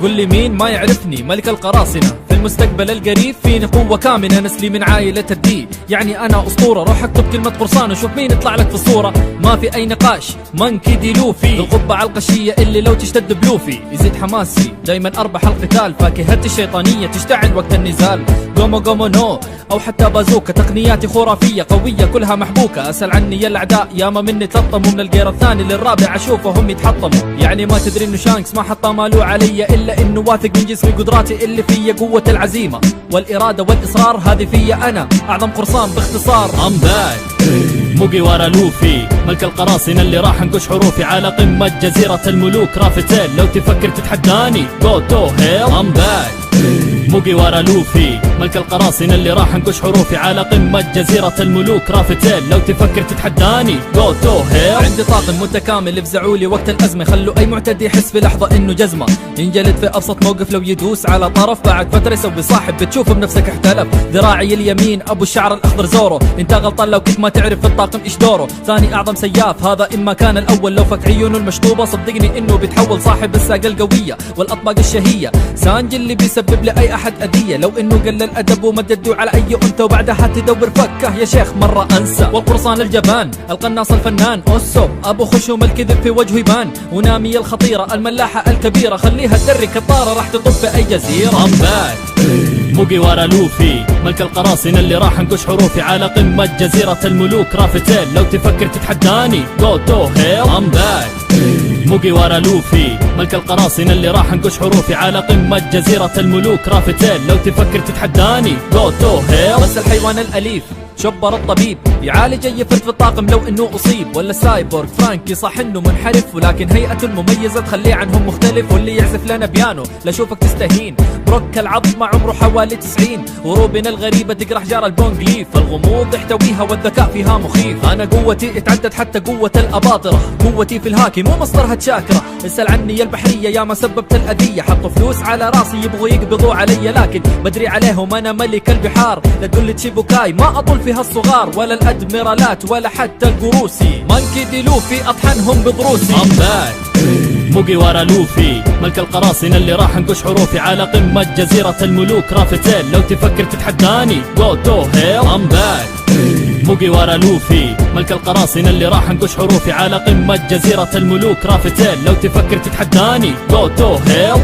قل لي مين ما يعرفني؟ ملك القراصنة في المستقبل القريب، فيني قوة كامنة، نسلي من عائلة الدي، يعني أنا أسطورة. روح اكتب كلمة قرصان وشوف مين يطلع لك في الصورة. ما في أي نقاش، مانكي دي لوفي، القبة على القشية اللي لو تشتد بلوفي يزيد حماسي. دايما أربح القتال، فاكهتي الشيطانية تشتعل وقت النزال. قومو قومو نو أو حتى بازوكا، تقنياتي خرافية قوية كلها محبوكة. أسأل عني يا الأعداء، ياما مني تلطموا، من الجير الثاني للرابع أشوفهم يتحطموا. يعني ما تدري إنه شانكس ما حط مالو علي، إلا إنه واثق من جسمي قدراتي اللي فيا. قوة العزيمة والإرادة والإصرار هذه فيا أنا، أعظم قرصان باختصار. I'm back موجي ورا لوفي، ملك القراصنة اللي راح انقش حروفي على قمة جزيرة الملوك رافتيل. لو تفكر تتحداني go to hell. I'm back موجي ورا لوفي، ملك القراصنة اللي راح انقش حروفي على قمة جزيرة الملوك رافتيل. لو تفكر تتحداني go to hell. عندي طاقم متكامل افزعوا لي وقت الأزمة، خلوا أي معتدي يحس في لحظة إنه جزمة. ينجلد في أبسط موقف لو يدوس على طرف، بعد فترة يسوي صاحب بتشوف بنفسك احتلف. ذراعي اليمين أبو الشعر الأخضر زورو، انت غلطان لو كنت ما تعرف في الطاقم إيش دوره. ثاني أعظم سياف هذا إما كان الأول، لو فك عيونه المشطوبة صدقني إنه بيتحول صاحب الساقة القوية والأطباق الشهية. سانجي اللي بيسبب لأي أحد أذية، لو إنه قل الأدب ومد يده على أي أنثى وبعدها تدور فكه يا شيخ مرة أنسى. والقرصان الجبان القناص الفنان أوسو، أبو خشوم الكذب في وجهه يبان. ونامي الخطيرة الملاحة الكبيرة، خليها تدري كطارة راح تطب في أي جزيرة. I'm back موجي ورا لوفي، ملك القراصنة اللي راح انقش حروفي على قمة جزيرة الملوك رافتيل. لو تفكر تتحداني go to hell. I'm back موجي ورا لوفي، ملك القراصنة اللي راح انقش حروفي على قمة جزيرة الملوك رافتيل. لو تفكر تتحداني go to hell. بس الحيوان الأليف شبر الطبيب يعالج اي فرد في الطاقم لو انه اصيب، ولا سايبورغ فرانكي صح انه منحرف، ولكن هيئته المميزه تخليه عنهم مختلف. واللي يعزف لنا بيانو لا شوفك تستهين، بروك العظم عمره حوالي 90، وروبن الغريبه تقرا حجار البونج ليف. الغموض يحتويها والذكاء فيها مخيف. انا قوتي اتعدت حتى قوه الاباطره، قوتي في الهاكي مو مصدرها تشاكره. اسال عني يا البحريه يا ما سببت الاذيه، حطوا فلوس على راسي يبغوا يقبضوا علي، لكن بدري عليهم انا ملك البحار. لا تقول لي تشيبوكاي ما اطول فيها الصغار، ولا الادميرالات ولا حتى القروسي. مانكي دي لوفي اطحنهم بضروسي. I'm back موجي ورا لوفي، ملك القراصنة اللي راح انقش حروفي على قمة جزيرة الملوك رافتيل. لو تفكر تتحداني go to hell. I'm back موجي ورا لوفي، ملك القراصنة اللي راح انقش حروفي على قمة جزيرة الملوك رافتيل. لو تفكر تتحداني go to hell.